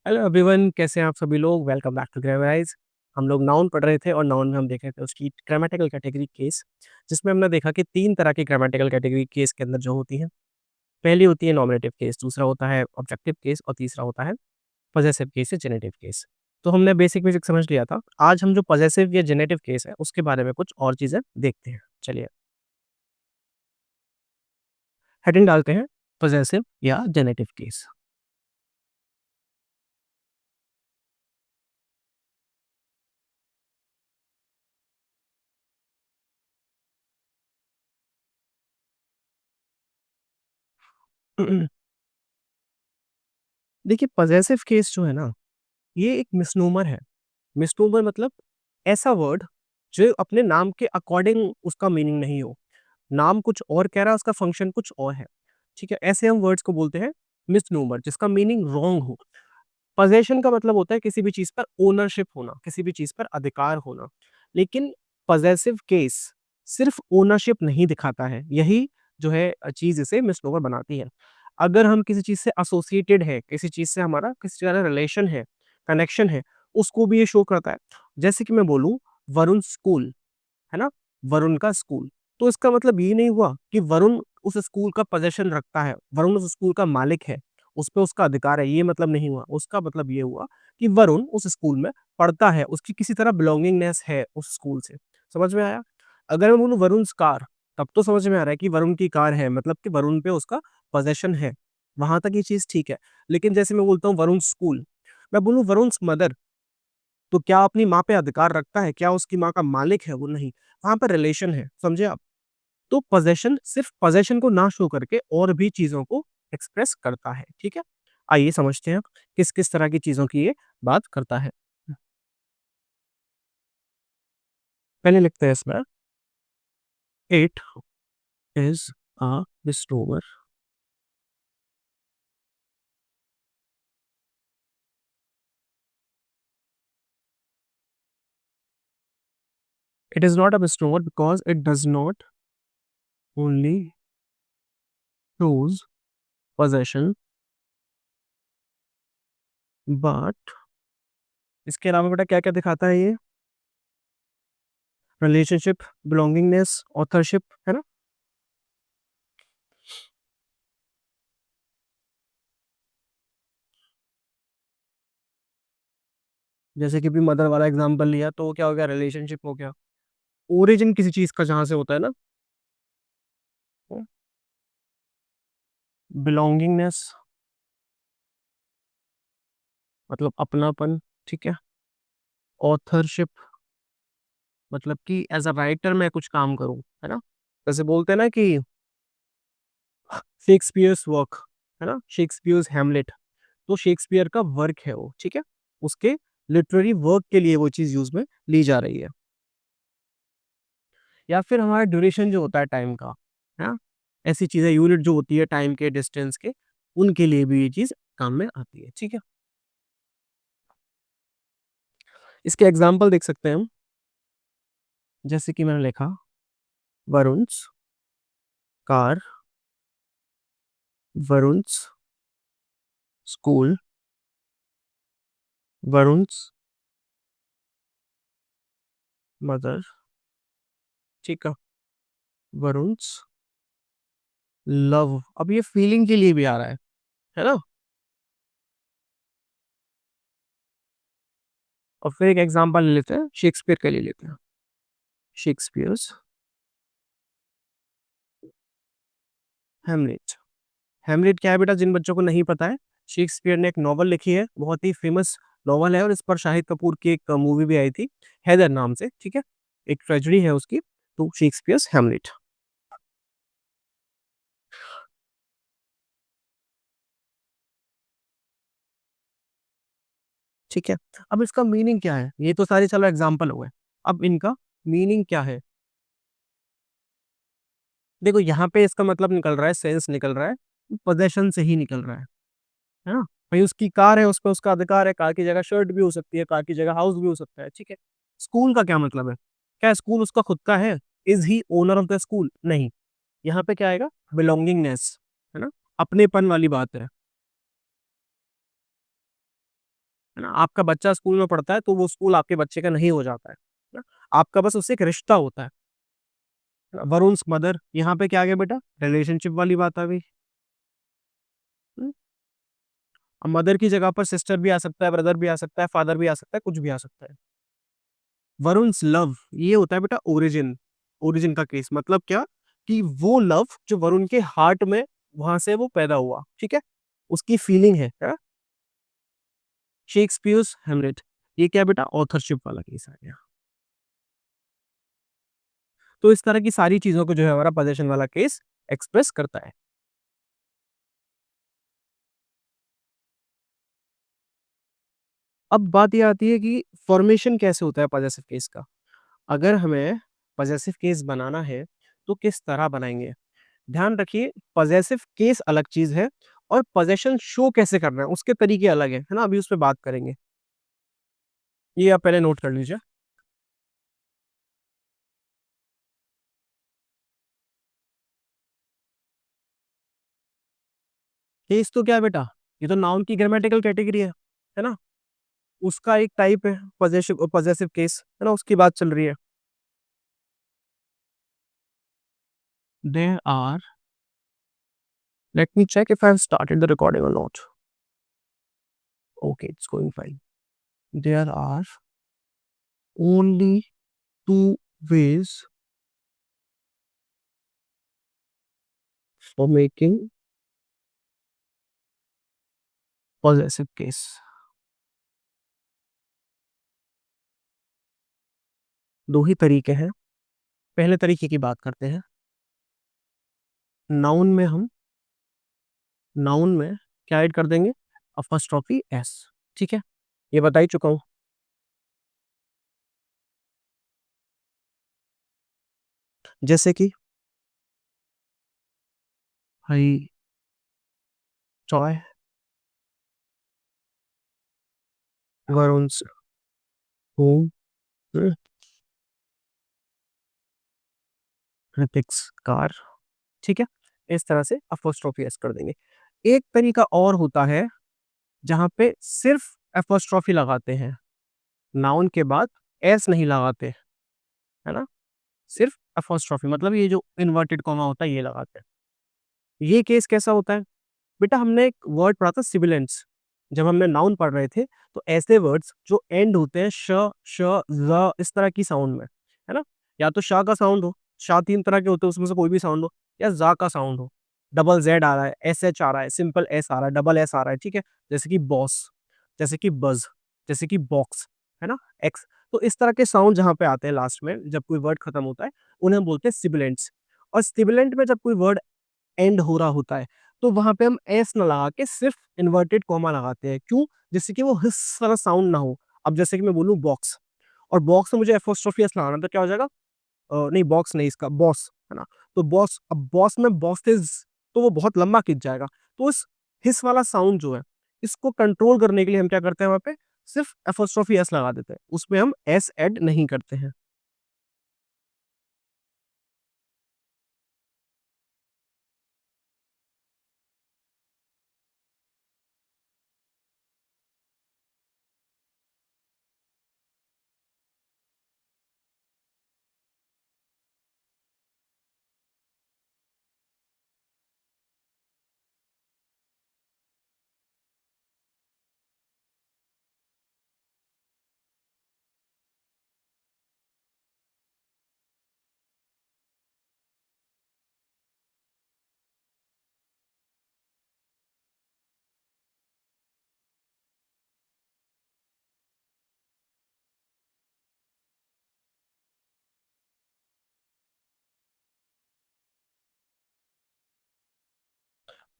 Hello everyone, कैसे हैं आप सभी लोग। Welcome back to Grammarise. हम लोग नाउन पढ़ रहे थे और नाउन में हम देख रहे थे उसकी ग्रामेटिकल कैटेगरी केस, जिसमें हमने देखा कि तीन तरह की ग्रामेटिकल कैटेगरी केस के अंदर जो होती हैं। पहली होती है नॉमिनेटिव केस, दूसरा होता है ऑब्जेक्टिव केस और तीसरा होता है पजेसिव केस या जेनेटिव केस। तो हमने बेसिक बेसिक समझ लिया था। आज हम जो पजेसिव या जेनेटिव केस है उसके बारे में कुछ और चीज़ें देखते हैं। चलिए हेडिंग डालते हैं, पजेसिव या जेनेटिव केस। देखिए, पजेसिव केस जो है ना, ये एक मिसनोमर है। मिसनोमर मतलब ऐसा वर्ड जो अपने नाम के अकॉर्डिंग उसका मीनिंग नहीं हो। नाम कुछ और कह रहा है, उसका फंक्शन कुछ और है। ठीक है? ऐसे हम वर्ड्स को बोलते हैं मिसनोमर, जिसका मीनिंग रॉन्ग हो। पजेशन का मतलब होता है किसी भी चीज़ पर ओनरशिप होना, किसी भी चीज़ पर अधिकार होना। लेकिन पजेसिव केस सिर्फ ओनरशिप नहीं दिखाता है। यही जो है चीज़ इसे मिसनोमर बनाती है। अगर हम किसी चीज़ से एसोसिएटेड है, किसी चीज़ से हमारा किसी तरह रिलेशन है, कनेक्शन है, उसको भी ये शो करता है। जैसे कि मैं बोलूँ वरुण स्कूल, है ना? वरुण का स्कूल। तो इसका मतलब ये नहीं हुआ कि वरुण उस स्कूल का पोज़ेशन रखता है, वरुण उस स्कूल का मालिक है, उस पे उसका अधिकार है, ये मतलब नहीं हुआ। उसका मतलब ये हुआ कि वरुण उस स्कूल में पढ़ता है, उसकी किसी तरह बिलॉन्गिंगनेस है उस स्कूल से। समझ में आया? अगर मैं बोलूँ वरुण's कार, तब तो समझ में आ रहा है कि वरुण की कार है, मतलब कि वरुण पे उसका पोज़ेशन है। वहाँ तक ये चीज़ ठीक है। लेकिन जैसे मैं बोलता हूँ वरुण स्कूल, मैं बोलूँ वरुण's मदर, तो क्या अपनी माँ पे अधिकार रखता है? क्या उसकी माँ का मालिक है वो? नहीं। वहाँ पर रिलेशन है, समझे आप? तो पोज़ेशन सिर्फ़ पोज़ेशन को ना शो करके और भी चीज़ों को एक्सप्रेस करता है, ठीक है? आइए समझते हैं किस-किस तरह की चीज़ों की ये बात करता है। पहले लिखते हैं इसमें, it is a misnomer. It is not a misnomer because it does not only shows possession but इसके अलावा बेटा क्या-क्या दिखाता है ये? रिलेशनशिप, बिलॉन्गिंगनेस, ऑथरशिप, है ना? जैसे कि अभी मदर वाला एग्ज़ाम्पल लिया तो क्या हो गया? रिलेशनशिप हो गया। ओरिजिन किसी चीज़ का जहाँ से होता है ना, बिलॉन्गिंगनेस मतलब अपनापन, ठीक है? ऑथरशिप मतलब कि एज़ अ राइटर मैं कुछ काम करूँ, है ना? जैसे बोलते हैं ना कि शेक्सपियर्स वर्क, है ना? शेक्सपियर्स हैमलेट, तो शेक्सपियर का वर्क है वो, ठीक है? उसके लिटरेरी वर्क के लिए वो चीज़ यूज़ में ली जा रही है। या फिर हमारा ड्यूरेशन जो होता है टाइम का, है ना? ऐसी चीज़ें यूनिट जो होती है टाइम के, डिस्टेंस के, उनके लिए भी ये चीज़ काम में आती है, ठीक है? इसके एग्ज़ाम्पल देख सकते हैं हम, जैसे कि मैंने लिखा वरुण's कार, वरुण's स्कूल, वरुण's मदर, ठीक है? वरुण's लव, अब ये फीलिंग के लिए भी आ रहा है ना? और फिर एक एग्ज़ाम्पल ले लेते हैं, शेक्सपियर का ले लेते हैं। Shakespeare's Hamlet. हैमलेट क्या है बेटा, जिन बच्चों को नहीं पता है, शेक्सपियर ने एक नॉवल लिखी है, बहुत ही फेमस नॉवल है और इस पर शाहिद कपूर की एक मूवी भी आई थी, हैदर नाम से, ठीक है? एक ट्रेजेडी है उसकी, तो शेक्सपियर्स हैमलेट, ठीक है? अब इसका मीनिंग क्या है? ये तो सारे चलो एग्ज़ाम्पल हुए। अब इनका मीनिंग क्या है? देखो यहाँ पे इसका मतलब निकल रहा है, सेंस निकल रहा है, पोज़ेशन से ही निकल रहा है ना? भई उसकी कार है, उस पे उसका अधिकार है, कार की जगह शर्ट भी हो सकती है, कार की जगह हाउस भी हो सकता है, ठीक है? स्कूल का क्या मतलब है? क्या स्कूल उसका खुद का है? Is he owner of the school? नहीं, यहाँ पे क्या आएगा? बिलॉन्गिंगनेस, है ना? अपनेपन वाली बात है। है ना? आपका बच्चा स्कूल में पढ़ता है, तो वो स्कूल आपके बच्चे का नहीं हो जाता है ना? आपका बस उससे एक रिश्ता होता है। वरुण's मदर, यहाँ पे क्या आ गया बेटा? रिलेशनशिप वाली बात आ गई। हुँ, अब मदर की जगह पर सिस्टर भी आ सकता है, ब्रदर भी आ सकता है, फादर भी आ सकता है, कुछ भी आ सकता है। वरुण's लव, ये होता है बेटा ओरिजिन, ओरिजिन का केस, मतलब क्या? कि वो लव जो वरुण के हार्ट में, वहाँ से वो पैदा हुआ, ठीक है? उसकी फीलिंग है, हाँ? शेक्सपियर्स हैमलेट, ये क्या बेटा? ऑथरशिप वाला केस आ गया। तो इस तरह की सारी चीज़ों को जो है हमारा पोजेशन वाला केस एक्सप्रेस करता है। अब बात ये आती है कि फॉर्मेशन कैसे होता है पॉजेसिव केस का? अगर हमें पॉजेसिव केस बनाना है, तो किस तरह बनाएँगे? ध्यान रखिए, पॉजेसिव केस अलग चीज़ है और पोजेशन शो कैसे करना है, उसके तरीके अलग हैं, है ना? अभी उस पे बात करेंगे। ये आप पहले नोट कर लीजिए। केस तो क्या है बेटा? ये तो नाउन की ग्रामेटिकल कैटेगरी है ना? उसका एक टाइप है पॉजेसिव पॉजेसिव केस, है ना? उसकी बात चल रही है। There are, let me check if I have started the recording or not. Okay, it's going fine. There are only two ways for making possessive case. दो ही तरीके हैं। पहले तरीके की बात करते हैं। नाउन में हम नाउन में क्या ऐड कर देंगे? अपोस्ट्रोफी एस, ठीक है? ये बता ही चुका हूँ। जैसे कि I joy, Varun's home, Hrithik's car, ठीक है? इस तरह से अपोस्ट्रोफी एस कर देंगे। एक तरीका और होता है जहाँ पे सिर्फ अपोस्ट्रोफी लगाते हैं, नाउन के बाद एस नहीं लगाते, है ना? सिर्फ अपोस्ट्रोफी, मतलब ये जो इन्वर्टेड कॉमा होता है ये लगाते हैं। ये केस कैसा होता है? बेटा हमने एक वर्ड पढ़ा था सिबिलेंट्स, जब हमने नाउन पढ़ रहे थे, तो ऐसे वर्ड्स जो एंड होते हैं श, श, ज़ इस तरह की साउंड में, है ना? या तो श का साउंड हो, श 3 तरह के होते हैं उसमें से कोई भी साउंड हो, या ज़ का साउंड हो, डबल ज़ेड आ रहा है, एसएच आ रहा है, सिंपल एस आ रहा है, डबल एस आ रहा है, ठीक है? जैसे कि बॉस, जैसे कि बज़, जैसे कि बॉक्स, है ना? एक्स, तो इस तरह के साउंड जहाँ पे आते हैं लास्ट में जब कोई वर्ड खत्म होता है, उन्हें हम बोलते हैं सिबिलेंट्स। और सिबिलेंट में जब कोई वर्ड एंड हो रहा होता है, तो वहाँ पे हम एस ना लगा के सिर्फ इन्वर्टेड कॉमा लगाते हैं। क्यों? जिससे कि वो हिस्स वाला साउंड ना हो। अब जैसे कि मैं बोलूँ बॉक्स, और बॉक्स में मुझे एपोस्ट्रोफी एस लगाना है, तो क्या हो जाएगा? नहीं बॉक्स नहीं, इसका बॉस, है ना? तो बॉस, अब बॉस में बॉसेस, तो वो बहुत लंबा खिंच जाएगा। तो इस हिस वाला साउंड जो है, इसको कंट्रोल करने के लिए हम क्या करते हैं वहाँ पे? सिर्फ एपोस्ट्रोफी एस लगा देते हैं। उसमें हम एस ऐड नहीं करते हैं।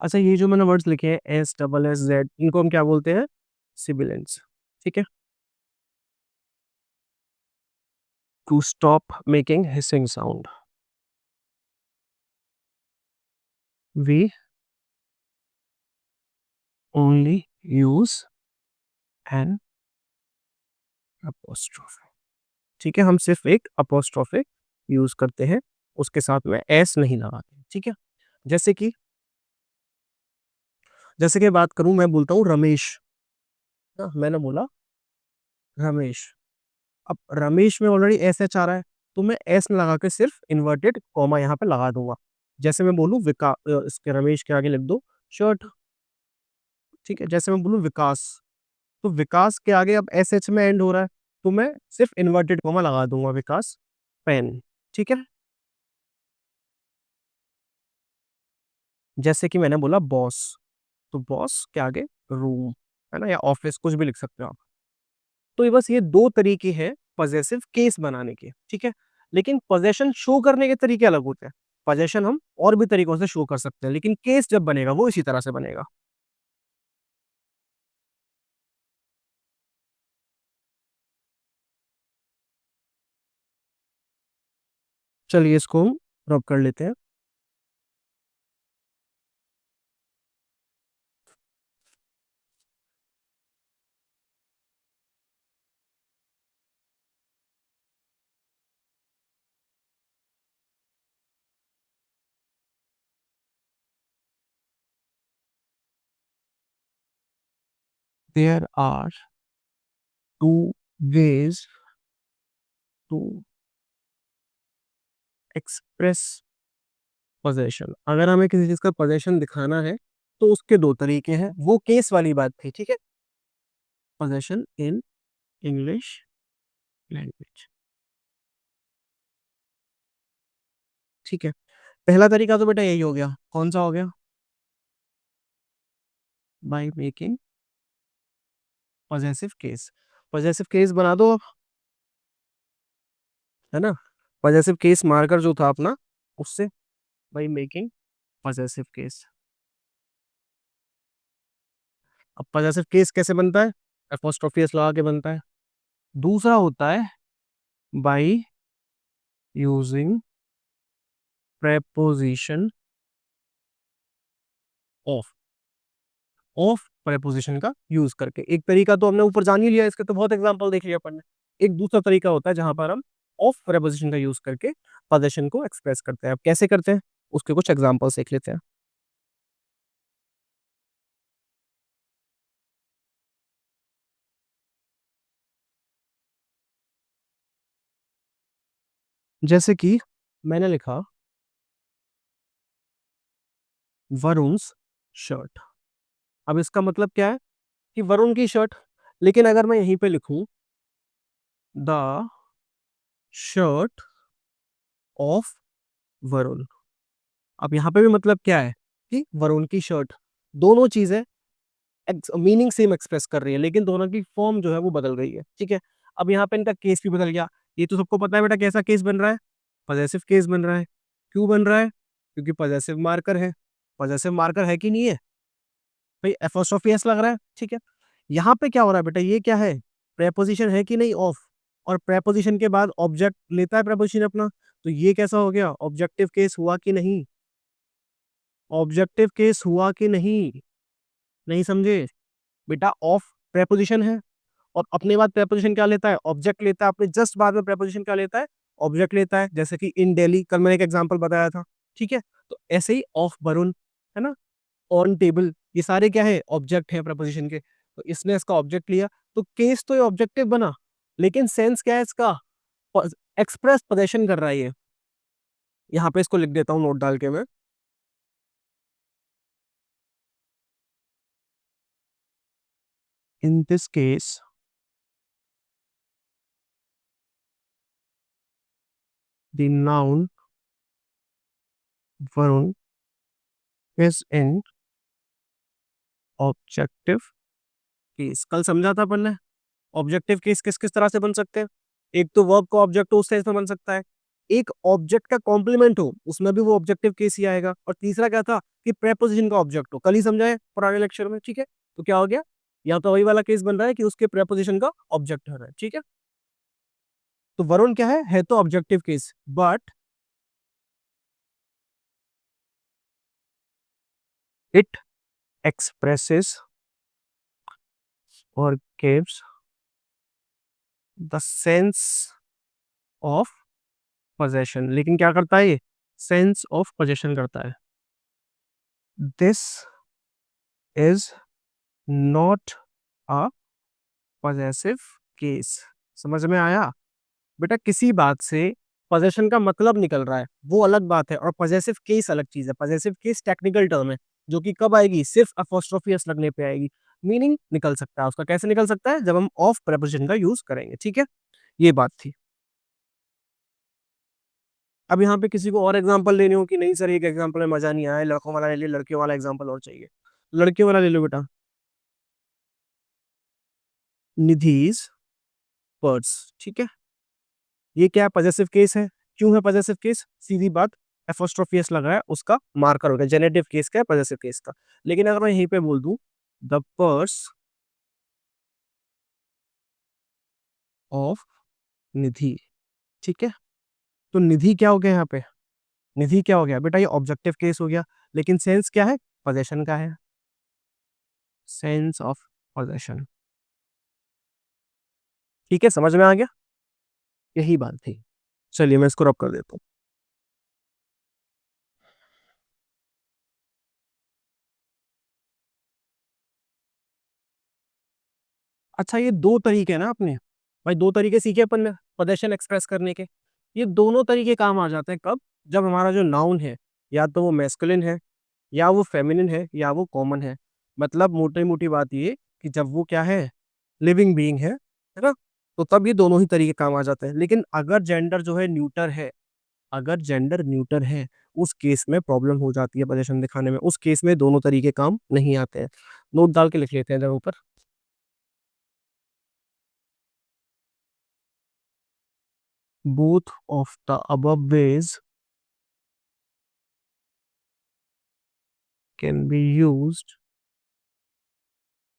अच्छा, ये जो मैंने वर्ड्स लिखे हैं एस, डबल एस, ज़ेड, इनको हम क्या बोलते हैं? सिबिलेंट्स, ठीक है? To stop making hissing sound, we only use an apostrophe, ठीक है? हम सिर्फ एक apostrophe यूज़ करते हैं, उसके साथ में एस नहीं लगाते, ठीक है? जैसे कि, जैसे कि बात करूँ, मैं बोलता हूँ रमेश, ना, मैंने बोला रमेश। अब रमेश में ऑलरेडी एस एच आ रहा है, तो मैं एस न लगा के सिर्फ इन्वर्टेड कॉमा यहाँ पे लगा दूंगा। जैसे मैं बोलूँ इसके रमेश के आगे लिख दो शर्ट। ठीक है, जैसे मैं बोलूँ विकास, तो विकास के आगे अब एस एच में एंड हो रहा है, तो मैं सिर्फ इन्वर्टेड कॉमा लगा दूंगा, विकास पेन। ठीक है, जैसे कि मैंने बोला बॉस, तो बॉस के आगे रूम, है ना, या ऑफिस, कुछ भी लिख सकते हो आप। तो ये बस ये दो तरीके हैं पजेसिव केस बनाने के। ठीक है, लेकिन पोजेशन शो करने के तरीके अलग होते हैं। पोजेशन हम और भी तरीकों से शो कर सकते हैं, लेकिन केस जब बनेगा वो इसी तरह से बनेगा। चलिए इसको हम रब कर लेते हैं। There are two ways to express possession. अगर हमें किसी चीज का पोजेशन दिखाना है तो उसके दो तरीके हैं, वो केस वाली बात थी। ठीक है, पोजेशन इन इंग्लिश लैंग्वेज। ठीक है, पहला तरीका तो बेटा यही हो गया। कौन सा हो गया? By making possessive case. Possessive case बना दो अब, है ना। पॉजेसिव केस मार्कर जो था अपना, उससे बाय मेकिंग पॉजेसिव केस। अब पॉजेसिव केस कैसे बनता है? एपोस्ट्रोफी एस लगा के बनता है। दूसरा होता है by using preposition of. Of preposition का यूज करके। एक तरीका तो हमने ऊपर जान ही लिया, इसके तो बहुत एग्जांपल देख लिया अपन ने। एक दूसरा तरीका होता है जहां पर हम ऑफ प्रेपोजिशन का यूज करके पोजेशन को एक्सप्रेस करते हैं। अब कैसे करते हैं उसके कुछ एग्जांपल्स देख लेते हैं। जैसे कि मैंने लिखा वरुण्स शर्ट। अब इसका मतलब क्या है कि वरुण की शर्ट। लेकिन अगर मैं यहीं पे लिखूं द शर्ट ऑफ वरुण, अब यहां पे भी मतलब क्या है कि वरुण की शर्ट। दोनों चीजें मीनिंग सेम एक्सप्रेस कर रही है, लेकिन दोनों की फॉर्म जो है वो बदल गई है। ठीक है, अब यहाँ पे इनका केस भी बदल गया। ये तो सबको पता है बेटा कैसा केस बन रहा है, पॉजेसिव केस बन रहा है। क्यों बन रहा है? क्योंकि पॉजेसिव मार्कर है। पॉजेसिव मार्कर है कि नहीं है भाई? एपोस्ट्रोफी एस लग रहा है। ठीक है, यहाँ पे क्या हो रहा है बेटा, ये क्या है, प्रेपोजिशन है कि नहीं? ऑफ। और प्रेपोजिशन के बाद ऑब्जेक्ट लेता है प्रेपोजिशन अपना, तो ये कैसा हो गया, ऑब्जेक्टिव केस हुआ कि नहीं? ऑब्जेक्टिव केस हुआ कि नहीं? नहीं समझे बेटा? ऑफ प्रेपोजिशन है, और अपने बाद प्रेपोजिशन क्या लेता है, ऑब्जेक्ट लेता है। अपने जस्ट बाद में प्रेपोजिशन क्या लेता है, ऑब्जेक्ट लेता है। जैसे कि इन दिल्ली, कल मैंने एक एग्जांपल बताया था। ठीक है, तो ऐसे ही ऑफ वरुण, है ना, ऑन टेबल, ये सारे क्या है, ऑब्जेक्ट है प्रेपोजिशन के। तो इसने इसका ऑब्जेक्ट लिया, तो केस तो ये ऑब्जेक्टिव बना, लेकिन सेंस क्या है इसका, एक्सप्रेस पोजेशन कर रहा है ये। यहाँ पे इसको लिख देता हूँ नोट डाल के मैं। In this case the noun Varun is in objective case. कल समझा था अपन ने ऑब्जेक्टिव केस किस किस तरह से बन सकते हैं। एक तो वर्ब का ऑब्जेक्ट हो उस सेंस में बन सकता है, एक ऑब्जेक्ट का कॉम्प्लीमेंट हो उसमें भी वो ऑब्जेक्टिव केस ही आएगा, और तीसरा क्या था कि प्रेपोजिशन का ऑब्जेक्ट हो। कल ही समझाए पुराने लेक्चर में। ठीक है, तो क्या हो गया, या तो वही वाला केस बन रहा है कि उसके प्रेपोजिशन का ऑब्जेक्ट हो रहा है। ठीक है, तो वरुण क्या है तो objective case, but it expresses और gives the sense of possession. लेकिन क्या करता है ये, सेंस ऑफ पोजेशन करता है। This is not a possessive case. समझ में आया? बेटा किसी बात से पोजेशन का मतलब निकल रहा है वो अलग बात है, और पजेसिव केस अलग चीज है। पजेसिव केस टेक्निकल टर्म है जो कि कब आएगी, सिर्फ अपोस्ट्रोफी एस लगने पे आएगी। मीनिंग निकल सकता है उसका, कैसे निकल सकता है, जब हम ऑफ प्रेपोजिशन का यूज करेंगे। ठीक है, ये बात थी। अब यहाँ पे किसी को और एग्जांपल लेने हो कि नहीं सर एक एग्जांपल में मजा नहीं आया, लड़कों वाला ले लिया, लड़कियों वाला एग्जांपल और चाहिए, लड़कियों वाला ले लो बेटा। निधिज पर्स। ठीक है, ये क्या है, पजेसिव केस है। क्यों है पजेसिव केस, सीधी बात, एपोस्ट्रोफियस लगा है उसका मार्कर हो गया। जेनेटिव केस का है, पजेसिव केस का। लेकिन अगर मैं यहीं पे बोल दूं द पर्स ऑफ निधि, ठीक है, तो निधि क्या हो गया यहाँ पे, निधि क्या हो गया बेटा, ये ऑब्जेक्टिव केस हो गया। लेकिन सेंस क्या है, पोजेशन का है, सेंस ऑफ पोजेशन। ठीक है, समझ में आ गया, यही बात थी। चलिए मैं इसको रब कर देता हूँ। अच्छा, ये दो तरीके हैं ना अपने, भाई दो तरीके सीखे अपन ने पोजेशन एक्सप्रेस करने के। ये दोनों तरीके काम आ जाते हैं कब, जब हमारा जो नाउन है या तो वो मैस्कुलिन है, या वो फेमिनिन है, या वो कॉमन है। मतलब मोटी मोटी बात ये कि जब वो क्या है, लिविंग बीइंग है ना, तो तब ये दोनों ही तरीके काम आ जाते हैं। लेकिन अगर जेंडर जो है न्यूटर है, अगर जेंडर न्यूटर है, उस केस में प्रॉब्लम हो जाती है पोजीशन दिखाने में। उस केस में दोनों तरीके काम नहीं आते हैं। नोट डाल के लिख लेते हैं जरा ऊपर। Both of the above ways can be used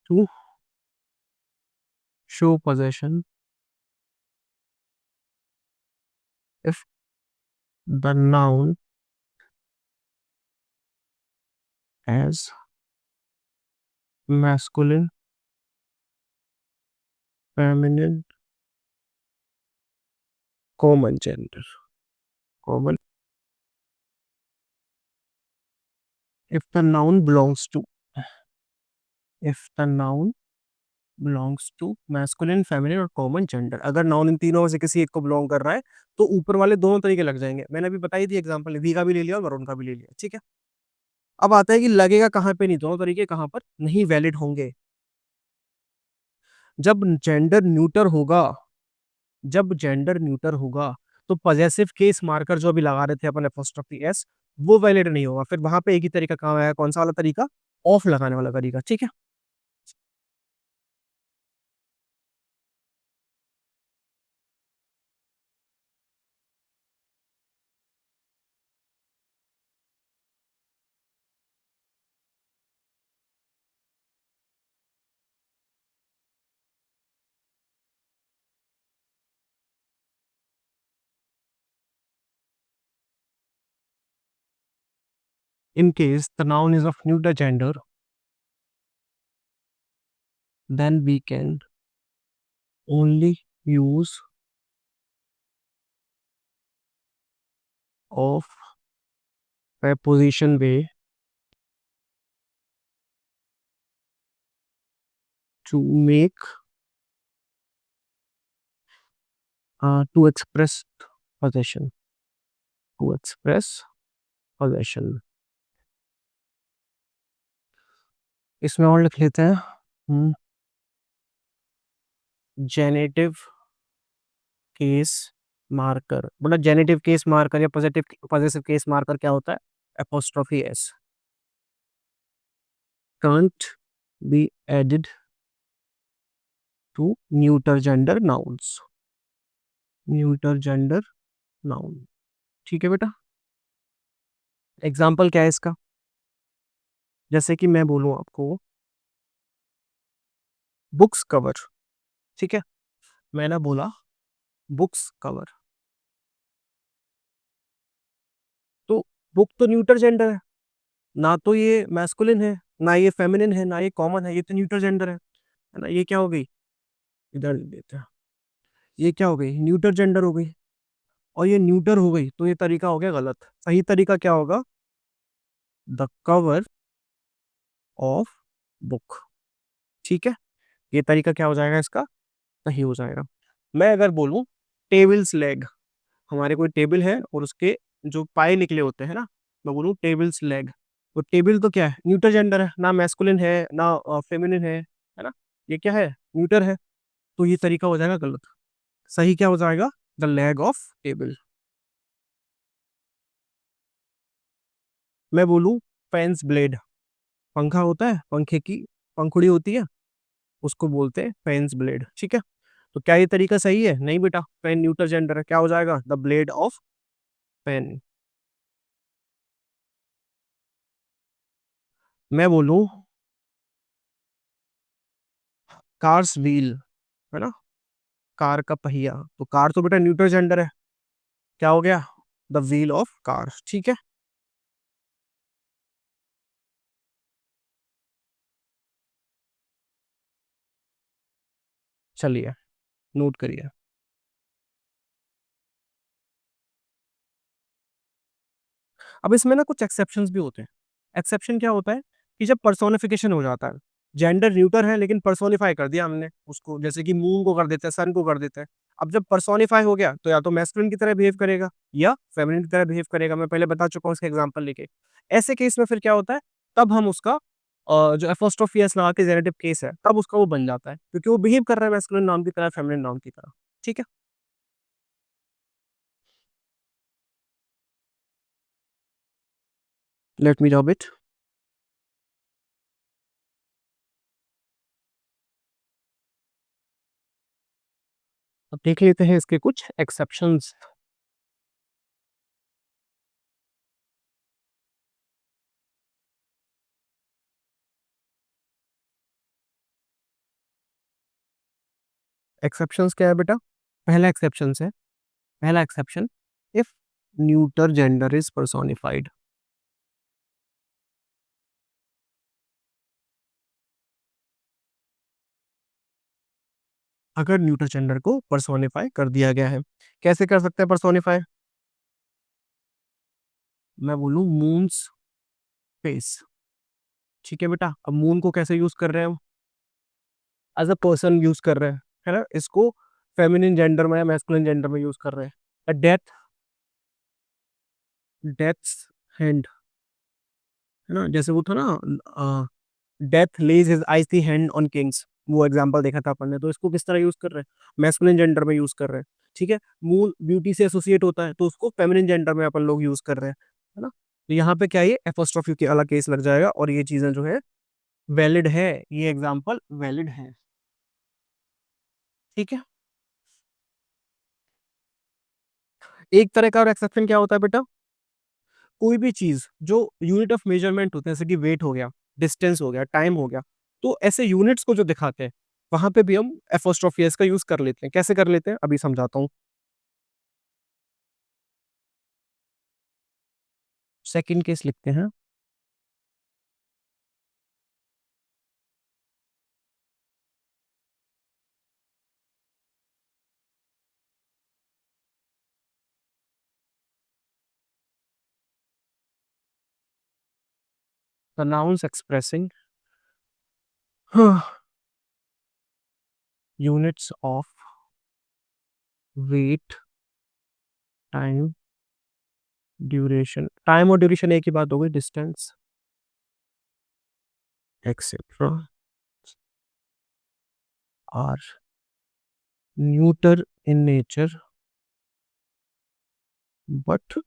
to show possession if the noun has masculine, feminine, common gender. Common. If the noun belongs to, if the noun belongs to masculine, feminine और common gender, अगर noun in तीनों में से किसी एक को belong कर रहा है तो ऊपर वाले दोनों तरीके लग जाएंगे। मैंने अभी बताई थी एग्जांपल, निधि का भी ले लिया और वरुण का भी ले लिया। ठीक है, अब आता है कि लगेगा कहाँ पे नहीं, दोनों तरीके कहाँ पर नहीं वैलिड होंगे। जब जेंडर न्यूटर होगा, जब जेंडर न्यूटर होगा तो पजेसिव केस मार्कर जो अभी लगा रहे थे अपन एपोस्ट्रोफी एस, वो वैलिड नहीं होगा। फिर वहां पे एक ही तरीका काम आएगा, कौन सा वाला तरीका, ऑफ लगाने वाला तरीका। ठीक है, in case the noun is of neuter gender, then we can only use of preposition way to make to express possession, to express possession। इसमें और लिख लेते हैं जेनेटिव केस मार्कर। मतलब जेनेटिव केस मार्कर या पॉजिटिव पॉजिटिव केस मार्कर क्या होता है, apostrophe S can't be added to neuter gender nouns, neuter gender noun। ठीक है बेटा, एग्जाम्पल क्या है इसका, जैसे कि मैं बोलूं आपको बुक्स कवर। ठीक है, मैंने बोला बुक्स कवर, तो बुक तो न्यूटर जेंडर है, ना तो ये मैस्कुलिन है, ना ये फेमिनिन है, ना ये कॉमन है, ये तो न्यूटर जेंडर है ना। ये क्या हो गई, इधर देते हैं, ये क्या हो गई, न्यूटर जेंडर हो गई। और ये न्यूटर हो गई तो ये तरीका हो गया गलत। सही तरीका क्या होगा, द कवर ऑफ बुक। ठीक है, ये तरीका क्या हो जाएगा इसका? सही हो जाएगा। मैं अगर बोलूँ टेबल्स लेग, हमारे कोई टेबल है और उसके जो पाए निकले होते हैं ना, मैं बोलूँ टेबल्स लेग, तो टेबल तो क्या है? न्यूटर जेंडर है, ना मैस्कुलिन है ना फेमिनिन है ना? ये क्या है? न्यूटर है। तो ये तरीका हो जाएगा गलत। सही क्या हो जाएगा? The leg of table. मैं बोलूँ फैंस ब्लेड, पंखा होता है, पंखे की पंखुड़ी होती है, उसको बोलते हैं फैंस ब्लेड, ठीक है? तो क्या ये तरीका सही है? नहीं बेटा, पेन न्यूटर जेंडर है, क्या हो जाएगा? The blade of pen. मैं बोलूं कार्स व्हील, है ना, कार का पहिया, तो कार तो बेटा न्यूटर जेंडर है, क्या हो गया? द व्हील ऑफ कार, ठीक है? चलिए, नोट करिए। अब इसमें ना कुछ एक्सेप्शंस भी होते हैं। एक्सेप्शन क्या होता है कि जब पर्सोनिफिकेशन हो जाता है, जेंडर न्यूटर है लेकिन पर्सोनिफाई कर दिया हमने उसको, जैसे कि मून को कर देते हैं, सन को कर देते हैं। अब जब पर्सोनिफाई हो गया तो या तो मैस्कुलिन की तरह बिहेव करेगा या फेमिनिन की तरह बिहेव करेगा। मैं पहले बता चुका हूँ इसका एग्जांपल लेके। ऐसे केस में फिर क्या होता है, तब हम उसका जो एपोस्ट्रोफी एस लगा के जेनेटिव केस है, तब उसका वो बन जाता है, क्योंकि वो बिहेव कर रहा है मैस्कुलिन नाम की तरह, फेमिनिन नाम की तरह। ठीक है, लेट मी जॉब इट। अब देख लेते हैं इसके कुछ एक्सेप्शंस। एक्सेप्शंस क्या है बेटा? पहला एक्सेप्शन है, पहला exception, if neuter gender is personified. अगर न्यूटर जेंडर को पर्सोनिफाई कर दिया गया है, कैसे कर सकते हैं पर्सोनिफाई? मैं बोलूं मून्स फेस, ठीक है बेटा? अब मून को कैसे यूज कर रहे हैं हम? एज अ पर्सन यूज कर रहे हैं, है ना? इसको फेमिनिन जेंडर में या मैस्कुलिन जेंडर में यूज कर रहे हैं। डेथ, डेथ्स हैंड, है ना, जैसे वो था ना, death lays his icy hand on kings, वो एग्जांपल देखा था अपन ने। तो इसको किस तरह यूज कर रहे हैं? मैस्कुलिन जेंडर में यूज कर रहे हैं, ठीक है? मून ब्यूटी से एसोसिएट होता है, तो उसको फेमिनिन जेंडर में अपन लोग यूज कर रहे हैं, है ना? तो यहाँ पे क्या, ये एपोस्ट्रोफी के अलग केस लग जाएगा और ये चीजें जो है वैलिड है, ये एग्जाम्पल वैलिड है, ठीक है? एक तरह का और एक्सेप्शन क्या होता है बेटा? कोई भी चीज जो यूनिट ऑफ मेजरमेंट होते हैं, जैसे कि वेट हो गया, डिस्टेंस हो गया, टाइम हो गया, तो ऐसे यूनिट्स को जो दिखाते हैं, वहां पे भी हम एपोस्ट्रोफी एस का यूज कर लेते हैं। कैसे कर लेते हैं अभी समझाता हूँ। सेकंड केस लिखते हैं। The nouns expressing units of weight, time, duration, time और ड्यूरेशन एक ही बात हो गई, distance etcetera, are neuter in nature but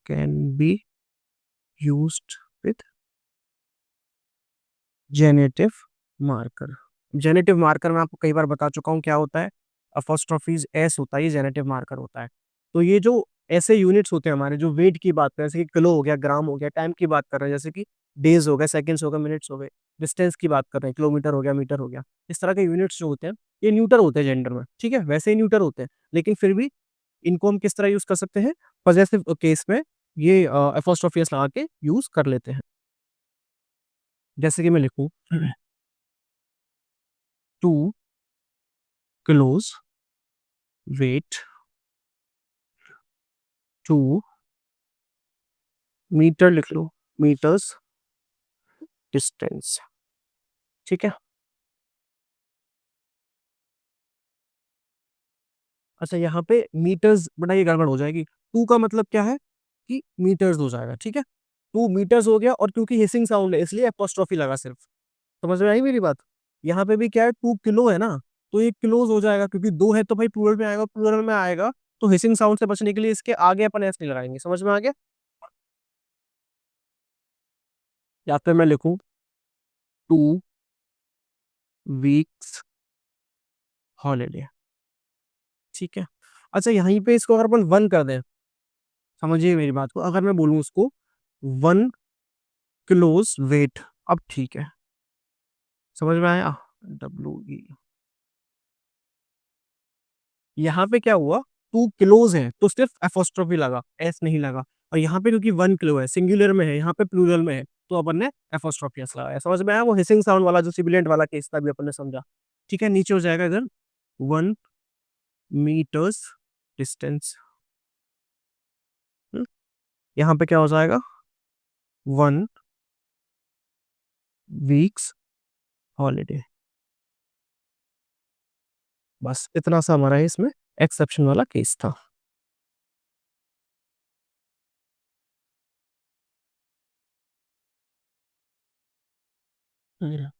can be used with genitive marker. Genitive marker मैं आपको कई बार बता चुका हूँ क्या होता है। अपोस्ट्रोफीज एस होता है, ये जेनेटिव मार्कर होता है। तो ये जो ऐसे यूनिट्स होते हैं हमारे, जो वेट की बात करें, जैसे कि किलो हो गया, ग्राम हो गया, टाइम की बात कर रहे हैं, जैसे कि डेज हो गए, सेकंड्स हो गए, मिनट्स हो गए, डिस्टेंस की बात कर रहे हैं, किलोमीटर हो गया, मीटर हो गया, इस तरह के यूनिट्स जो होते हैं, ये न्यूटर होते हैं जेंडर में, ठीक है? वैसे ही न्यूटर होते हैं, लेकिन फिर भी इनको हम किस तरह यूज कर सकते हैं? पॉजेसिव केस में ये अपोस्ट्रोफी एस लगा के यूज कर लेते हैं। जैसे कि मैं लिखूं two kilos weight two meter, लिख लो मीटर्स डिस्टेंस। ठीक है। अच्छा, यहाँ पे मीटर्स बड़ा ये गड़बड़ हो जाएगी। टू का मतलब क्या है कि मीटर्स हो जाएगा। ठीक है, टू मीटर्स हो गया, और क्योंकि हिसिंग साउंड है इसलिए अपोस्ट्रोफी लगा सिर्फ। समझ में आई मेरी बात? यहाँ पे भी क्या है, 2 किलो है ना, तो ये किलोज हो जाएगा, क्योंकि दो है तो भाई प्लूरल में आएगा, प्लूरल में आएगा तो हिसिंग साउंड से बचने के लिए इसके आगे अपन एस नहीं लगाएंगे। समझ में आ गया? या फिर मैं लिखूं 2 वीक्स हॉलीडे। ठीक है। अच्छा, यहीं पे इसको अगर अपन वन कर दें, समझिए मेरी बात को, अगर मैं बोलूं उसको 1 किलोज वेट, अब ठीक है, समझ में आया? WE। यहाँ पे क्या हुआ, 2 किलोज है तो सिर्फ एपोस्ट्रोफी लगा, एस नहीं लगा। और यहाँ पे क्योंकि 1 किलो है, सिंगुलर में है, यहाँ पे प्लूरल में है, तो अपन ने एपोस्ट्रोफी एस लगाया। समझ में आया? वो हिसिंग साउंड वाला जो सिबिलेंट वाला केस था, भी अपन ने समझा। ठीक है, नीचे हो जाएगा इधर 1 मीटर्स डिस्टेंस। यहाँ पे क्या हो जाएगा, 1 वीक्स हॉलीडे। बस इतना सा हमारा इसमें एक्सेप्शन वाला केस था। हम्म।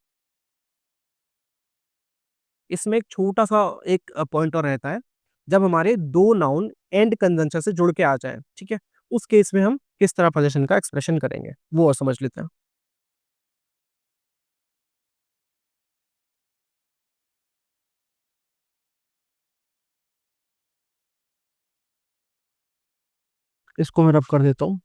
इसमें एक छोटा सा एक पॉइंट और रहता है, जब हमारे दो नाउन एंड कंजंक्शन से जुड़ के आ जाए, ठीक है, उस केस में हम किस तरह पोजीशन का एक्सप्रेशन करेंगे वो और समझ लेते हैं। इसको मैं रब कर देता हूँ।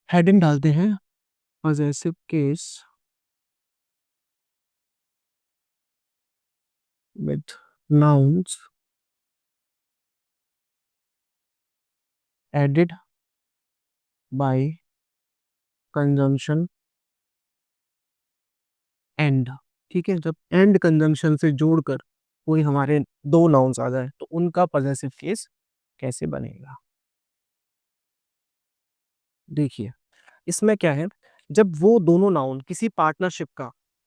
हेडिंग डालते हैं possessive case with nouns added by conjunction and. ठीक है, जब एंड कंजंक्शन से जोड़कर कोई हमारे दो नाउन्स आ जाए तो उनका पॉजेसिव केस कैसे बनेगा। देखिए, इसमें क्या है, जब वो दोनों नाउन किसी पार्टनरशिप का,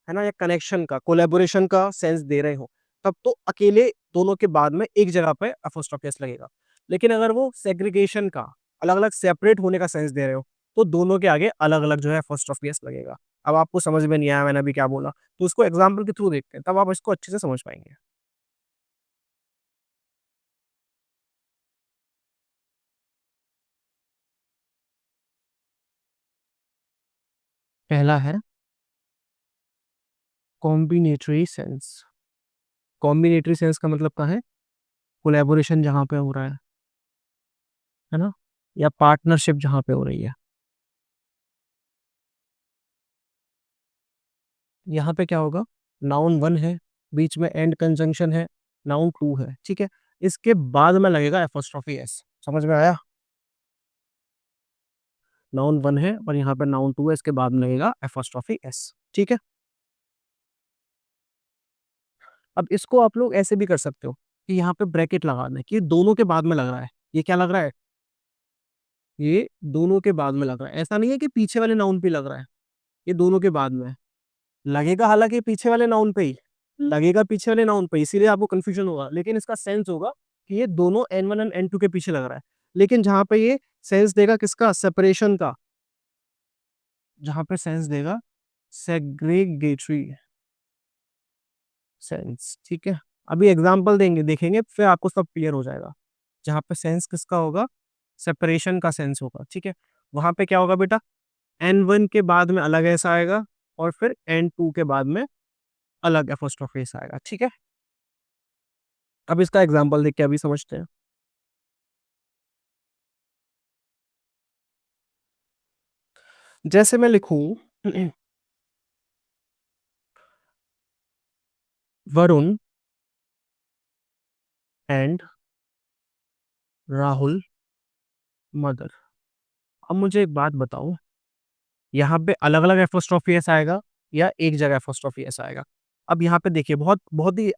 है ना, या कनेक्शन का, कोलैबोरेशन का सेंस दे रहे हो, तब तो अकेले दोनों के बाद में एक जगह पे अपोस्ट्रोफी एस लगेगा। लेकिन अगर वो सेग्रीगेशन का, अलग अलग सेपरेट होने का सेंस दे रहे हो, तो दोनों के आगे अलग अलग जो है अपोस्ट्रोफी एस लगेगा। अब आपको समझ में नहीं आया मैंने अभी क्या बोला, तो उसको एग्जाम्पल के थ्रू देखते हैं, तब आप इसको अच्छे से समझ पाएंगे। पहला है कॉम्बिनेटरी सेंस। कॉम्बिनेटरी सेंस का मतलब क्या है, कोलैबोरेशन जहां पे हो रहा है ना, या पार्टनरशिप जहां पे हो रही है। यहाँ पे क्या होगा, नाउन वन है, बीच में एंड कंजंक्शन है, नाउन टू है, ठीक है, इसके बाद में लगेगा एपोस्ट्रोफी एस। समझ में आया? नाउन वन है और यहाँ पे नाउन टू है, इसके बाद में लगेगा एपोस्ट्रोफी एस। ठीक है। अब इसको आप लोग ऐसे भी कर सकते हो कि यहाँ पे ब्रैकेट लगा दें कि दोनों के बाद में लग रहा है। ये क्या लग रहा है, ये दोनों के बाद में लग रहा है, ऐसा नहीं है कि पीछे वाले नाउन पे लग रहा है, ये दोनों के बाद में है। लगेगा हालांकि पीछे वाले नाउन पे ही, लगेगा पीछे वाले नाउन पे, इसीलिए आपको कंफ्यूजन होगा, लेकिन इसका सेंस होगा कि ये दोनों N1 एंड N2 के पीछे लग रहा है। लेकिन जहां पे ये सेंस देगा किसका, सेपरेशन का, जहां पे सेंस देगा सेग्रीगेटरी सेंस। ठीक है, अभी एग्जांपल देंगे, देखेंगे, फिर आपको सब क्लियर हो जाएगा। जहां पे सेंस किसका होगा, सेपरेशन का सेंस होगा। ठीक है, वहां पे क्या होगा बेटा, N1 के बाद में अलग ऐसा आएगा, और फिर N2 के बाद में अलग एपोस्ट्रोफेस आएगा। ठीक है, अब इसका एग्जांपल देख के अभी समझते हैं। जैसे मैं लिखूं वरुण एंड राहुल मदर। अब मुझे एक बात बताओ, यहाँ पे अलग-अलग एपोस्ट्रोफी एस आएगा या एक जगह एपोस्ट्रोफी एस आएगा। अब यहाँ पे देखिए बहुत बहुत ही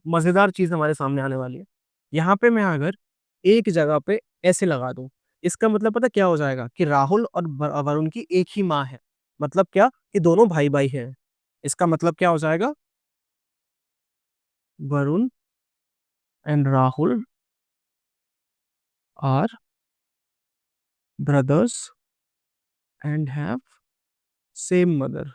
मज़ेदार चीज़ हमारे सामने आने वाली है। यहाँ पे मैं अगर एक जगह पे ऐसे लगा दूँ, इसका मतलब पता क्या हो जाएगा कि राहुल और वरुण की एक ही माँ है। मतलब क्या कि दोनों भाई-भाई हैं। इसका मतलब क्या हो जाएगा Varun and Rahul are brothers and have same mother.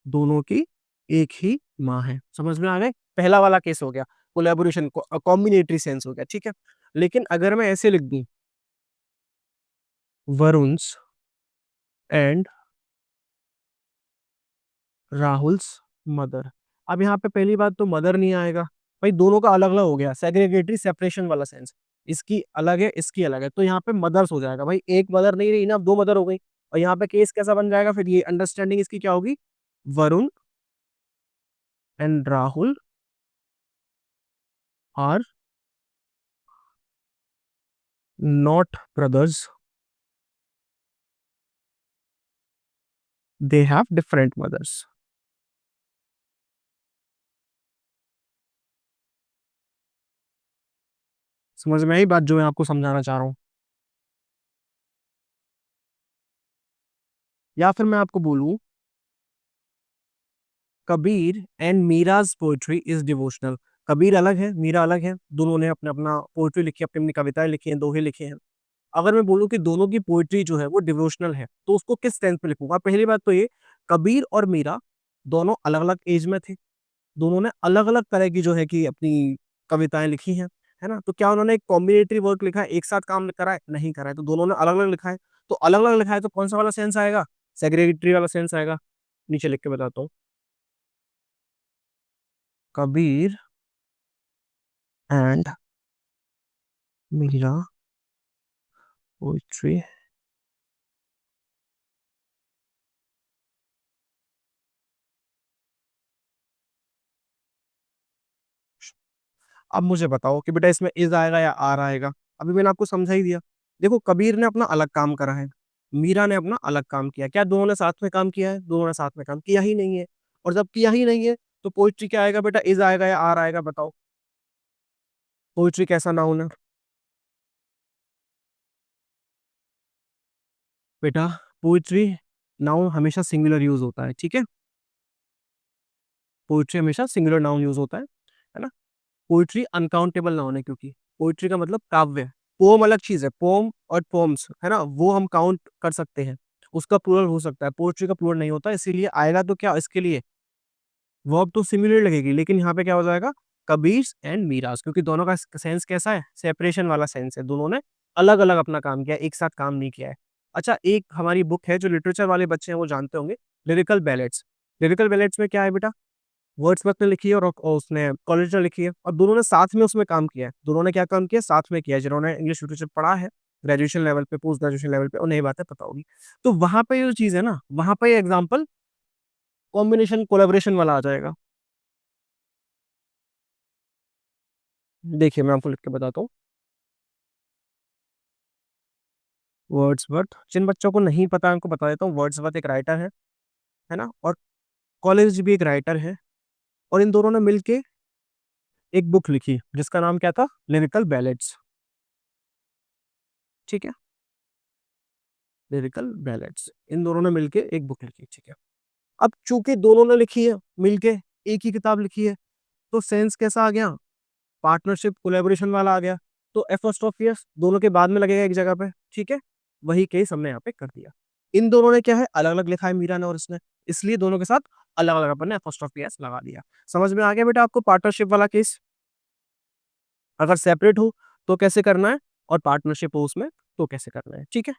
दोनों की एक ही माँ है। समझ में आ गए? पहला वाला केस हो गया, कोलैबोरेशन कॉम्बिनेटरी सेंस हो गया, ठीक है? लेकिन अगर मैं ऐसे लिख दूँ वरुण's एंड राहुल्स मदर। अब यहाँ पे पहली बात तो मदर नहीं आएगा, भाई दोनों का अलग-अलग हो गया, सेग्रीगेटरी सेपरेशन वाला सेंस। इसकी अलग है, इसकी अलग है, तो यहाँ पे मदर्स हो जाएगा। भाई एक मदर नहीं रही ना, अब 2 मदर हो गई और यहाँ पे केस कैसा बन जाएगा फिर ये अंडरस्टैंडिंग इसकी क्या होगी? Varun and Rahul are not brothers, they have different mothers. समझ में आई बात जो मैं आपको समझाना चाह रहा हूँ? या फिर मैं आपको बोलूँ Kabir and Meera's poetry is devotional. Kabir अलग है, मीरा अलग है, दोनों ने अपना-अपना पोएट्री लिखी है, अपनी-अपनी कविताएँ लिखी हैं, दोहे लिखे हैं। अगर मैं बोलूँ कि दोनों की पोएट्री जो है वो डिवोशनल है, तो उसको किस सेंस में लिखूँगा? पहली बात तो ये, कबीर और मीरा दोनों अलग-अलग एज में थे। दोनों ने अलग-अलग तरह की जो है कि अपनी कविताएँ लिखी हैं, है ना? तो क्या उन्होंने एक कॉम्बिनेटरी वर्क लिखा है, एक साथ काम करा है? नहीं करा है, तो दोनों ने अलग-अलग लिखा है। तो अलग-अलग लिखा है तो कौन-सा वाला सेंस आएगा? सेग्रीगेटरी वाला सेंस आएगा। नीचे लिख के बताता हूँ। कबीर एंड मीरा पोएट्री अब मुझे बताओ कि बेटा इसमें इज़ आएगा या आर आएगा? अभी मैंने आपको समझा ही दिया। देखो कबीर ने अपना अलग काम करा है, मीरा ने अपना अलग काम किया। क्या दोनों ने साथ में काम किया है? दोनों ने साथ में काम किया ही नहीं है। और जब किया ही नहीं है, तो पोएट्री क्या आएगा बेटा? इज़ आएगा या आर आएगा बताओ? पोएट्री कैसा नाउन है? बेटा पोएट्री नाउन हमेशा सिंगुलर यूज़ होता है, ठीक है? पोएट्री हमेशा सिंगुलर नाउन यूज़ होता है ना? पोएट्री अनकाउंटेबल नाउन है क्योंकि पोएट्री का मतलब काव्य। पोएम अलग चीज़ है, पोएम और पोएम्स, है ना? वो हम काउंट कर सकते हैं। उसका प्लुरल हो सकता है, पोएट्री का प्लुरल नहीं होता, इसीलिए आएगा तो क्या इसके लिए वर्ब तो सिमिलर लगेगी, लेकिन यहाँ पे क्या हो जाएगा? कबीर्स एंड मीरास, क्योंकि दोनों का सेंस कैसा है? सेपरेशन वाला सेंस है। दोनों ने अलग-अलग अपना काम किया है, एक साथ काम नहीं किया है। अच्छा, एक हमारी बुक है जो लिटरेचर वाले बच्चे हैं वो जानते होंगे, लिरिकल बैलेड्स। लिरिकल बैलेड्स में क्या है बेटा? वर्ड्सवर्थ ने लिखी है और उसने कॉलेज ने लिखी है और दोनों ने साथ में उसमें काम किया है। दोनों ने क्या काम किया? साथ में किया है। जिन्होंने इंग्लिश लिटरेचर पढ़ा है, ग्रेजुएशन लेवल पे, पोस्ट ग्रेजुएशन लेवल पे, उन्हें ये बातें पता होगी। तो वहाँ पे जो चीज़ है ना, वहाँ पे एग्ज़ाम्पल कॉम्बिनेशन, कोलैबोरेशन वाला आ जाएगा। देखिए, मैं आपको लिख के बताता हूँ। वर्ड्सवर्थ, जिन बच्चों को नहीं पता है उनको बता देता हूँ, वर्ड्सवर्थ एक राइटर है ना? और कॉलेज भी एक राइटर है और इन दोनों ने मिलके एक बुक लिखी, जिसका नाम क्या था? लिरिकल बैलेड्स, ठीक है? Lyrical ballads. इन दोनों ने मिलके एक बुक लिखी, ठीक है? अब चूँकि दोनों ने लिखी है मिलके, एक ही किताब लिखी है, तो सेंस कैसा आ गया? पार्टनरशिप, कोलैबोरेशन वाला आ गया। तो एपोस्ट्रोफी एस दोनों के बाद में लगेगा एक जगह पे, ठीक है? वही केस हमने यहाँ पे कर दिया। इन दोनों ने क्या है? अलग-अलग लिखा है मीरा ने और इसने, इसलिए दोनों के साथ अलग-अलग अपन ने एपोस्ट्रोफी एस लगा दिया। समझ में आ गया बेटा आपको पार्टनरशिप वाला केस? अगर सेपरेट हो तो कैसे करना है और पार्टनरशिप हो उसमें तो कैसे करना है, ठीक है?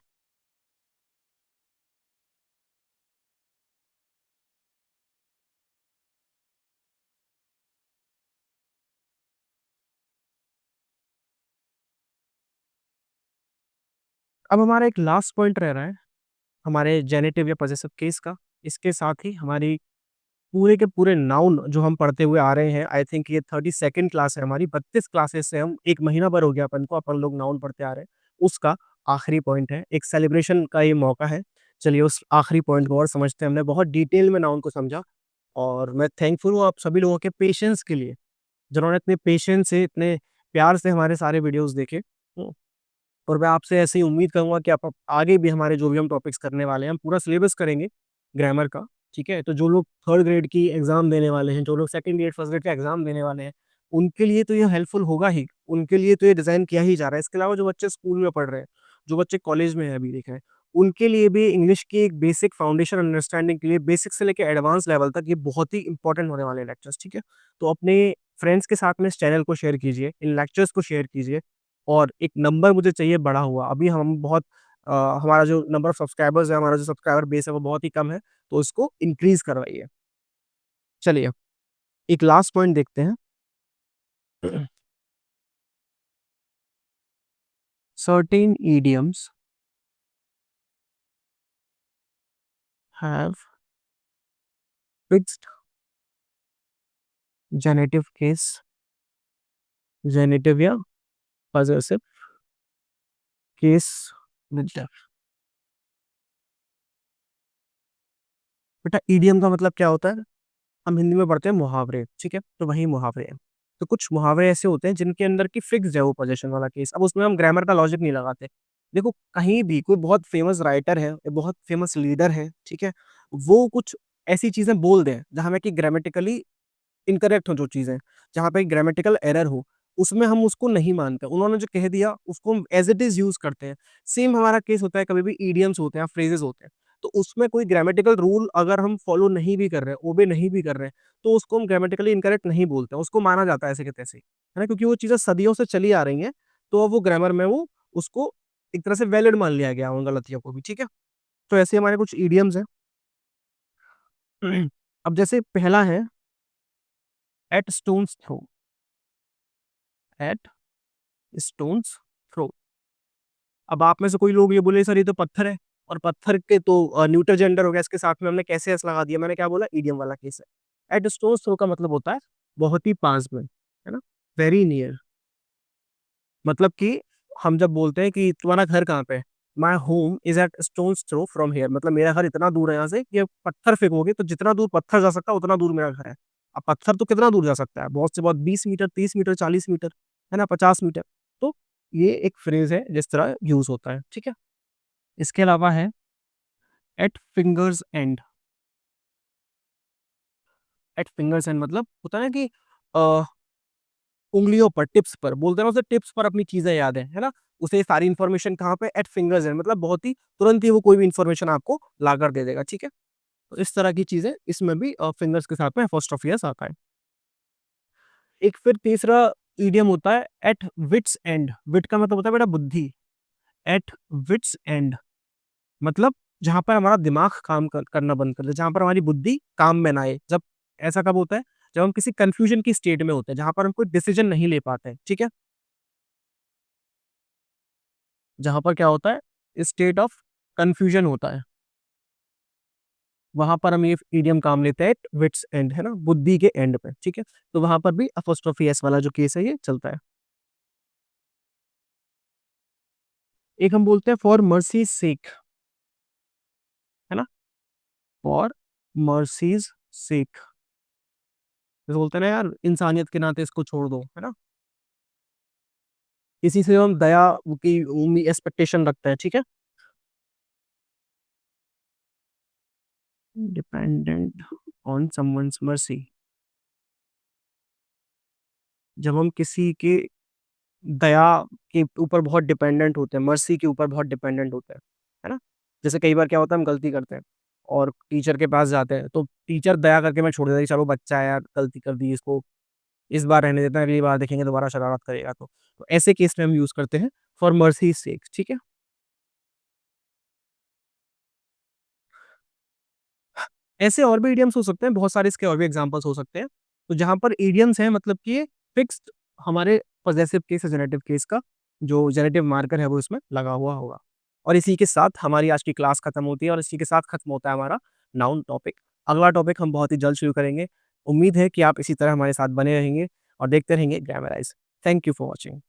अब हमारा एक लास्ट पॉइंट रह रहा है, हमारे जेनेटिव या पॉसेसिव केस का। इसके साथ ही हमारी पूरे के पूरे नाउन जो हम पढ़ते हुए आ रहे हैं, आई थिंक ये 32nd क्लास है हमारी, 32 क्लासेस से हम 1 महीना भर हो गया अपन को, अपन लोग नाउन पढ़ते आ रहे हैं। उसका आखिरी पॉइंट है, एक सेलिब्रेशन का ये मौका है, चलिए उस आखिरी पॉइंट को और समझते हैं। हमने बहुत डिटेल में नाउन को समझा और मैं थैंकफुल हूँ आप सभी लोगों के पेशेंस के लिए, जिन्होंने इतने पेशेंस से, इतने प्यार से हमारे सारे वीडियोज़ देखे। और मैं आपसे ऐसे ही उम्मीद करूँगा कि आप आगे भी हमारे जो भी हम टॉपिक्स करने वाले हैं, हम पूरा सिलेबस करेंगे ग्रामर का, ठीक है? तो जो लोग 3rd ग्रेड की एग्ज़ाम देने वाले हैं, जो लोग 2nd ग्रेड, 1st ग्रेड का एग्ज़ाम देने वाले हैं, उनके लिए तो ये हेल्पफुल होगा ही, उनके लिए तो ये डिज़ाइन किया ही जा रहा है। इसके अलावा जो बच्चे स्कूल में पढ़ रहे हैं, जो बच्चे कॉलेज में हैं अभी देखें, उनके लिए भी इंग्लिश की एक बेसिक फाउंडेशन अंडरस्टैंडिंग के लिए बेसिक से लेके एडवांस लेवल तक ये बहुत ही इंपॉर्टेंट होने वाले हैं लेक्चर्स, ठीक है? तो अपने फ्रेंड्स के साथ में इस चैनल को शेयर कीजिए, इन लेक्चर्स को शेयर कीजिए और एक नंबर मुझे चाहिए बढ़ा हुआ। अभी हम बहुत अ, हमारा जो नंबर ऑफ सब्सक्राइबर्स है, हमारा जो सब्सक्राइबर बेस है वो बहुत ही कम है, तो इसको इंक्रीज़ करवाइए। चलिए, एक लास्ट पॉइंट देखते हैं। Certain idioms have fixed genitive case, genitive या possessive case with them। बेटा इडियम का मतलब क्या होता है? हम हिंदी में पढ़ते हैं मुहावरे, ठीक है? तो वही मुहावरे हैं। तो कुछ मुहावरे ऐसे होते हैं जिनके अंदर कि फिक्स्ड है वो पोज़ीशन वाला केस। अब उसमें हम ग्रामर का लॉजिक नहीं लगाते। देखो कहीं भी कोई बहुत फ़ेमस राइटर है, बहुत फ़ेमस लीडर है, ठीक है? वो कुछ ऐसी चीज़ें बोल दें जहाँ में कि ग्रामेटिकली इनकरेक्ट हो जो चीज़ें, जहाँ पे ग्रामेटिकल एरर हो, उसमें हम उसको नहीं मानते। उन्होंने जो कह दिया उसको हम एज़ इट इज़ यूज़ करते हैं। सेम हमारा केस होता है कभी भी इडियम्स होते हैं, फ्रेजेज़ होते हैं। तो उसमें कोई ग्रामेटिकल रूल अगर हम फॉलो नहीं भी कर रहे हैं, ओबे नहीं भी कर रहे हैं, तो उसको हम ग्रामेटिकली इनकरेक्ट नहीं बोलते हैं, उसको माना जाता है ऐसे के तैसे ही। है ना? क्योंकि वो चीज़ें सदियों से चली आ रही हैं, तो अब वो ग्रामर में वो उसको एक तरह से वैलिड मान लिया गया उन गलतियों को भी, ठीक है? तो ऐसे हमारे कुछ इडियम्स हैं। अब जैसे पहला है at stone's throw, at stone's throw. अब आप में से कोई लोग ये बोले सर ये तो पत्थर है और पत्थर के तो न्यूटर जेंडर हो गया इसके साथ में हमने कैसे एस लगा दिया। मैंने क्या बोला इडियम वाला केस है। एट स्टोन्स थ्रो का मतलब होता है बहुत ही पास में, है ना? Very near. मतलब कि हम जब बोलते हैं कि तुम्हारा घर कहाँ पे है, my home is at stone's throw from here, मतलब मेरा घर इतना दूर है यहाँ से कि पत्थर फेंकोगे तो जितना दूर पत्थर जा सकता है उतना दूर मेरा घर है। अब पत्थर तो कितना दूर जा सकता है, बहुत से बहुत 20 मीटर, 30 मीटर, 40 मीटर, है ना, 50 मीटर। तो ये एक फ्रेज है जिस तरह यूज होता है, ठीक है? इसके अलावा है at fingers end. At fingers end मतलब होता है ना कि अ, उंगलियों पर, टिप्स पर, बोलते हैं ना उसे टिप्स पर अपनी चीजें याद है ना? उसे सारी इन्फॉर्मेशन कहाँ पे, एट फिंगर्स एंड, मतलब बहुत ही तुरंत ही वो कोई भी इन्फॉर्मेशन आपको लाकर दे देगा, ठीक है? तो इस तरह की चीजें इसमें भी फिंगर्स के साथ में अपोस्ट्रोफी एस आता है। एक फिर तीसरा इडियम होता है एट विट्स एंड। विट का मतलब होता है बेटा बुद्धि। एट विट्स एंड मतलब जहाँ पर हमारा दिमाग काम करना बंद कर दे, जहाँ पर हमारी बुद्धि काम में ना आए। जब ऐसा कब होता है? जब हम किसी कंफ्यूजन की स्टेट में होते हैं, जहाँ पर हम कोई डिसीजन नहीं ले पाते हैं, ठीक है? जहाँ पर क्या होता है? स्टेट ऑफ कंफ्यूजन होता है। वहाँ पर हम ये इडियम काम लेते हैं एट विट्स एंड, है ना? बुद्धि के एंड पे, ठीक है? तो वहाँ पर भी अपोस्ट्रोफी एस वाला जो केस है ये चलता है। एक हम बोलते हैं फॉर मर्सी सेक, है ना? फॉर मर्सीज़ सेक। जैसे बोलते हैं ना यार इंसानियत के नाते इसको छोड़ दो, है ना? किसी से हम दया की एक्सपेक्टेशन रखते हैं, ठीक है? Dependent on someone's mercy. जब हम किसी के दया के ऊपर बहुत डिपेंडेंट होते हैं, मर्सी के ऊपर बहुत डिपेंडेंट होते हैं, है ना? जैसे कई बार क्या होता है हम गलती करते हैं और टीचर के पास जाते हैं, तो टीचर दया करके हमें छोड़ देता है कि चलो बच्चा है यार, गलती कर दी, इसको इस बार रहने देते हैं, अगली बार देखेंगे दोबारा शरारत करेगा तो। तो ऐसे केस में हम यूज़ करते हैं फॉर मर्सीज़ सेक, ठीक है? ऐसे और भी इडियम्स हो सकते हैं, बहुत सारे इसके और भी एग्ज़ाम्पल्स हो सकते हैं। तो जहाँ पर इडियम्स हैं मतलब कि ये फिक्स्ड हमारे पॉसेसिव केस या जेनेटिव केस का जो जेनेटिव मार्कर है वो इसमें लगा हुआ होगा। और इसी के साथ हमारी आज की क्लास खत्म होती है और इसी के साथ खत्म होता है हमारा नाउन टॉपिक। अगला टॉपिक हम बहुत ही जल्द शुरू करेंगे। उम्मीद है कि आप इसी तरह हमारे साथ बने रहेंगे और देखते रहेंगे grammarise. Thank you for watching.